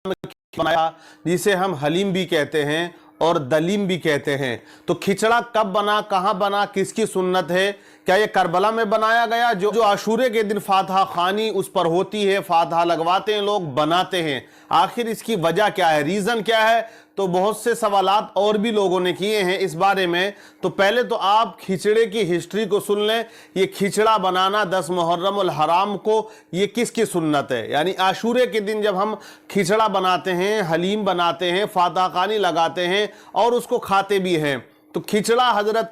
बनाया, जिसे हम हलीम भी कहते हैं और दलीम भी कहते हैं। तो खिचड़ा कब बना, कहाँ बना, किसकी सुन्नत है? क्या ये करबला में बनाया गया? जो आशूरे के दिन फातहा खानी उस पर होती है, फातहा लगवाते हैं लोग, बनाते हैं। आखिर इसकी वजह क्या है, रीज़न क्या है? तो बहुत से सवालात और भी लोगों ने किए हैं इस बारे में। तो पहले तो आप खिचड़े की हिस्ट्री को सुन लें। ये खिचड़ा बनाना 10 मुहर्रम उल हराम को, ये किसकी सुन्नत है? यानी आशूरे के दिन जब हम खिचड़ा बनाते हैं, हलीम बनाते हैं, फातहा खानी लगाते हैं और उसको खाते भी हैं। तो खिचड़ा हजरत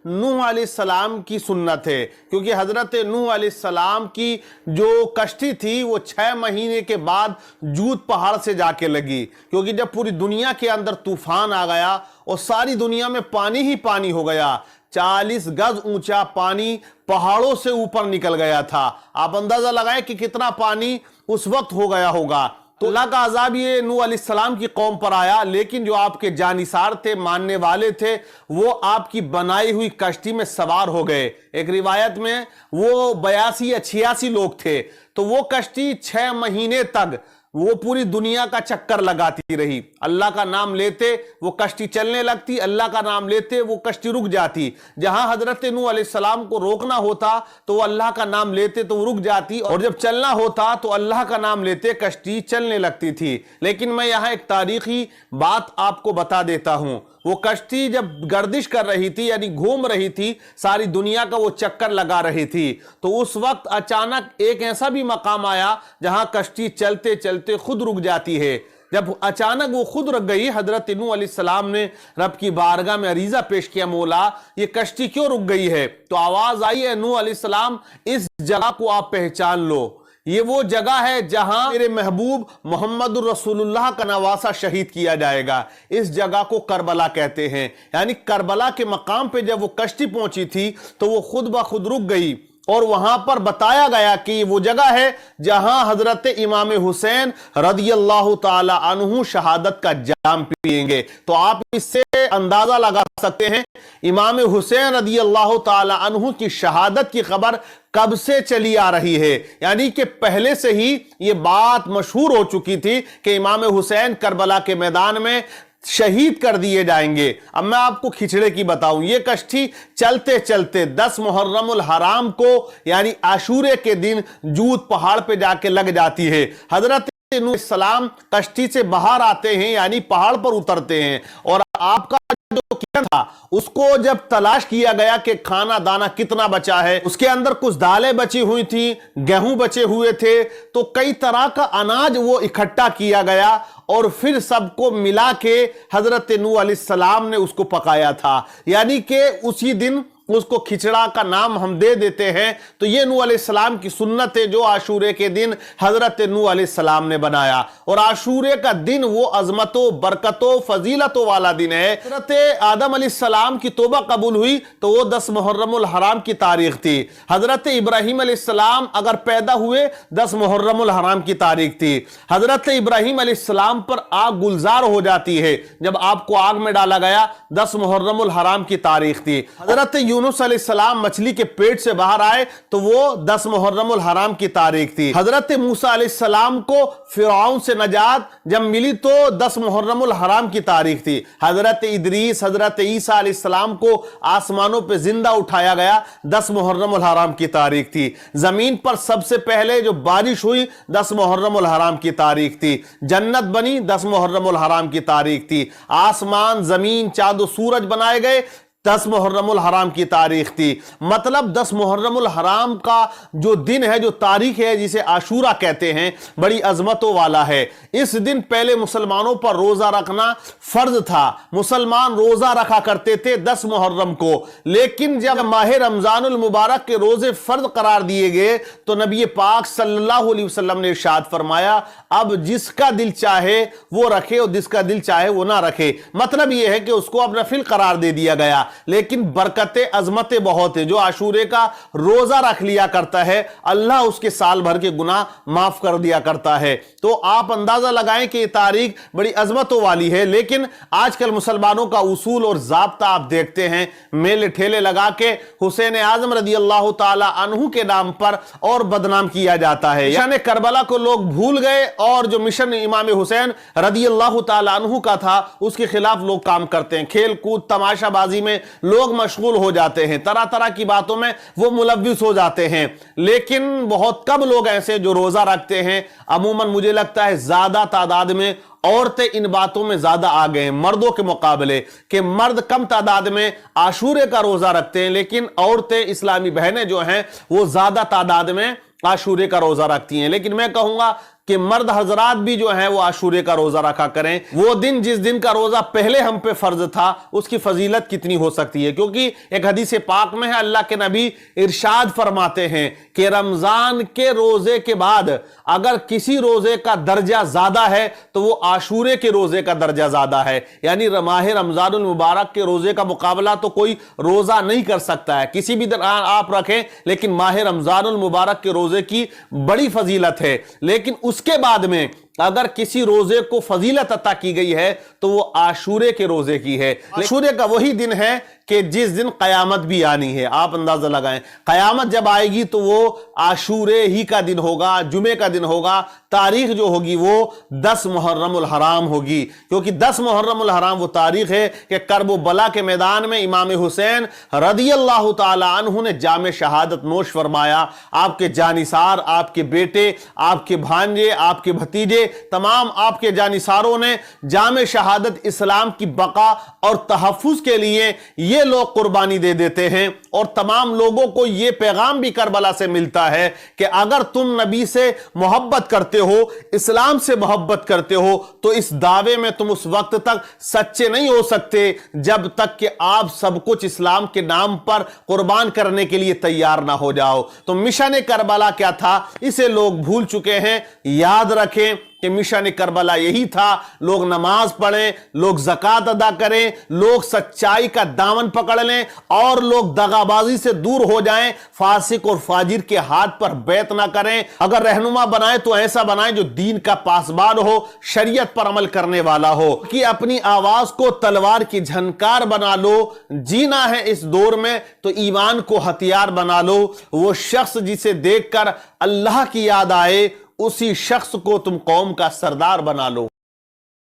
नूह अलैहिस्सलाम की सुन्नत है, क्योंकि हजरत नूह अलैहिस्सलाम की जो कश्ती थी वो 6 महीने के बाद जूद पहाड़ से जाके लगी, क्योंकि जब पूरी दुनिया के अंदर तूफान आ गया और सारी दुनिया में पानी ही पानी हो गया, 40 गज ऊंचा पानी पहाड़ों से ऊपर निकल गया था। आप अंदाजा लगाएं कि कितना पानी उस वक्त हो गया होगा। तो अल्लाह का अजाब ये नूह अलैहिस्सलाम की कौम पर आया, लेकिन जो आपके जानिसार थे, मानने वाले थे, वो आपकी बनाई हुई कश्ती में सवार हो गए। एक रिवायत में वो 82 या 86 लोग थे। तो वो कश्ती 6 महीने तक वो पूरी दुनिया का चक्कर लगाती रही। अल्लाह का नाम लेते वो कश्ती चलने लगती, अल्लाह का नाम लेते वो कश्ती रुक जाती। जहां हजरत नूह अलैहिस्सलाम को रोकना होता तो वो अल्लाह का नाम लेते तो वो रुक जाती, और जब चलना होता तो अल्लाह का नाम लेते कश्ती चलने लगती थी। लेकिन मैं यहाँ एक तारीखी बात आपको बता देता हूं। वो कश्ती जब गर्दिश कर रही थी, यानी घूम रही थी, सारी दुनिया का वो चक्कर लगा रही थी, तो उस वक्त अचानक एक ऐसा भी मकाम आया जहां कश्ती चलते चलते खुद रुक जाती है। जब अचानक वो खुद रुक गई, हजरत नूह अलैहिस्सलाम ने रब की बारगाह में अरीजा पेश किया, मौला ये कश्ती क्यों रुक गई है? तो आवाज आई है, नूह अलैहिस्सलाम इस जगह को आप पहचान लो, ये वो जगह है जहां मेरे महबूब मोहम्मद रसूलुल्लाह का नवासा शहीद किया जाएगा। इस जगह को करबला कहते हैं। यानी करबला के मकाम पे जब वो कश्ती पहुंची थी तो वो खुद ब खुद रुक गई, और वहां पर बताया गया कि वो जगह है जहां हजरत इमाम हुसैन रदियल्लाहु ताला अन्हु शहादत का जाम पिएंगे। तो आप इससे अंदाजा लगा सकते हैं इमाम हुसैन रदियल्लाहु ताला अन्हु की शहादत की खबर कब से चली आ रही है। यानी कि पहले से ही ये बात मशहूर हो चुकी थी कि इमाम हुसैन करबला के मैदान में शहीद कर दिए जाएंगे। अब मैं आपको खिचड़े की बताऊं। ये कश्ती चलते चलते 10 मुहर्रम उल हराम को, यानी आशूरे के दिन जूद पहाड़ पे जाके लग जाती है। हजरत नूह सलाम कश्ती से बाहर आते हैं, यानी पहाड़ पर उतरते हैं, और आपका जो किचन था उसको जब तलाश किया गया कि खाना दाना कितना बचा है, उसके अंदर कुछ दालें बची हुई थी, गेहूं बचे हुए थे, तो कई तरह का अनाज वो इकट्ठा किया गया और फिर सबको मिला के हजरत नूह अलैहिस्सलाम ने उसको पकाया था। यानी कि उसी दिन उसको खिचड़ा का नाम हम दे देते हैं। तो ये नूह अलैहिस्सलाम की सुन्नत है जो आशूरे के दिन हजरत नूह अलैहिस्सलाम ने बनाया। और आशूरे का दिन वो अजमतों, बरकतों, फजीलतों वाला दिन है। हजरत आदम अलैहिस्सलाम की तौबा कबूल हुई तो वो 10 मुहर्रम उल हराम की तारीख थी। हजरत इब्राहिम अलैहिस्सलाम अगर पैदा हुए 10 मुहर्रम उल हराम की तारीख थी। हजरत इब्राहिम अलैहिस्सलाम पर आग गुलजार हो जाती है जब आपको आग में डाला गया, 10 मुहर्रम उल हराम की तारीख थी। हजरत यूनुस अलैहिस्सलाम मछली के पेट से बाहर आए तो वो 10 मुहर्रम उल हराम की तारीख थी। हजरत मूसा अलैहिस्सलाम को फिरौन से नजात जब मिली तो 10 मुहर्रम उल हराम की तारीख थी। हजरत इदरीस, हजरत ईसा अलैहिस्सलाम को आसमानों पे जिंदा उठाया गया, 10 मुहर्रम उल हराम की तारीख थी। जमीन पर सबसे पहले जो बारिश हुई 10 मुहर्रम उल हराम की तारीख थी। जन्नत बनी 10 मुहर्रम उल हराम की तारीख थी। आसमान, जमीन, चांद, सूरज बनाए गए 10 मुहर्रम उल हराम की तारीख थी। मतलब 10 मुहर्रम उल हराम का जो दिन है, जो तारीख है, जिसे आशूरा कहते हैं, बड़ी अजमतों वाला है। इस दिन पहले मुसलमानों पर रोजा रखना फर्ज था। मुसलमान रोजा रखा करते थे 10 मुहर्रम को, लेकिन जब माह रमजानुल मुबारक के रोजे फर्ज करार दिए गए तो नबी पाक सल्लल्लाहु अलैहि वसल्लम ने इरशाद फरमाया, अब जिसका दिल चाहे वो रखे और जिसका दिल चाहे वो ना रखे। मतलब यह है कि उसको अब नफिल करार दे दिया गया। लेकिन बरकतें अजमतें बहुत है। जो आशूरे का रोजा रख लिया करता है अल्लाह उसके साल भर के गुनाह माफ कर दिया करता है। तो आप अंदाजा लगाएं कि ये तारीख बड़ी अजमतों वाली है, लेकिन आजकल मुसलमानों का उसूल और ज़ाब्ता आप देखते हैं, मेले ठेले लगा के हुसैन आजम रदी अल्लाह ताला अन्हु के नाम पर और बदनाम किया जाता है। यानी करबला को लोग भूल गए और जो मिशन इमाम हुसैन रदी अल्लाह ताला अन्हु का था उसके खिलाफ लोग काम करते हैं। खेल कूद तमाशाबाजी में लोग मशगूल हो जाते हैं, तरह तरह की बातों में वो मुलव्विस हो जाते हैं। लेकिन बहुत कम लोग ऐसे जो रोजा रखते हैं। अमूमन मुझे लगता है ज्यादा तादाद में औरतें इन बातों में ज्यादा आ गए हैं मर्दों के मुकाबले, कि मर्द कम तादाद में आशूरे का रोजा रखते हैं, लेकिन औरतें इस्लामी बहनें जो हैं वो ज्यादा तादाद में आशूरे का रोजा रखती हैं। लेकिन मैं कहूंगा कि मर्द हजरात भी जो हैं वो आशूरे का रोजा रखा करें। वो दिन जिस दिन का रोजा पहले हम पे फर्ज था उसकी फजीलत कितनी हो सकती है, क्योंकि एक हदीस पाक में है अल्लाह के नबी इरशाद फरमाते हैं कि रमजान के रोजे के बाद अगर किसी रोजे का दर्जा ज्यादा है तो वो आशूरे के रोजे का दर्जा ज्यादा है। यानी माह रमजानुल मुबारक के रोजे का मुकाबला तो कोई रोजा नहीं कर सकता है, किसी भी दिन आप रखें, लेकिन माह रमजानुल मुबारक के रोजे की बड़ी फजीलत है। लेकिन उसके बाद में अगर किसी रोजे को फजीलत अता की गई है तो वो आशूरे के रोजे की है। आशूरे का वही दिन है कि जिस दिन कयामत भी आनी है। आप अंदाजा लगाएं, कयामत जब आएगी तो वो आशूरे ही का दिन होगा, जुमे का दिन होगा। तारीख जो होगी वो 10 मुहर्रमुल हराम होगी, क्योंकि 10 मुहर्रमुल हराम वो तारीख है कि करबो बला के मैदान में इमाम हुसैन रदी अल्लाह ताला अन्हु ने जामे शहादत नोश फरमाया। आपके जानिसार, आपके बेटे, आपके भांजे, आपके भतीजे, तमाम आपके जानिसारों ने जामे शहादत इस्लाम की बका और तहफ्फुज के लिए ये लोग कुर्बानी दे देते हैं। और तमाम लोगों को ये पैगाम भी करबला से मिलता है कि अगर तुम नबी से मोहब्बत करते हो, इस्लाम से मोहब्बत करते हो, तो इस दावे में तुम उस वक्त तक सच्चे नहीं हो सकते जब तक कि आप सब कुछ इस्लाम के नाम पर कुर्बान करने के लिए तैयार ना हो जाओ। तो मिशन करबला क्या था इसे लोग भूल चुके हैं। याद रखें कि मिशन करबला यही था, लोग नमाज पढ़ें, लोग ज़कात अदा करें, लोग सच्चाई का दामन पकड़ लें और लोग दगाबाजी से दूर हो जाएं, फासिक और फाजिर के हाथ पर बैत ना करें। अगर रहनुमा बनाए तो ऐसा बनाए जो दीन का पासबान हो, शरीयत पर अमल करने वाला हो, कि अपनी आवाज को तलवार की झनकार बना लो। जीना है इस दौर में तो ईमान को हथियार बना लो। वो शख्स जिसे देखकर अल्लाह की याद आए उसी शख्स को तुम कौम का सरदार बना लो।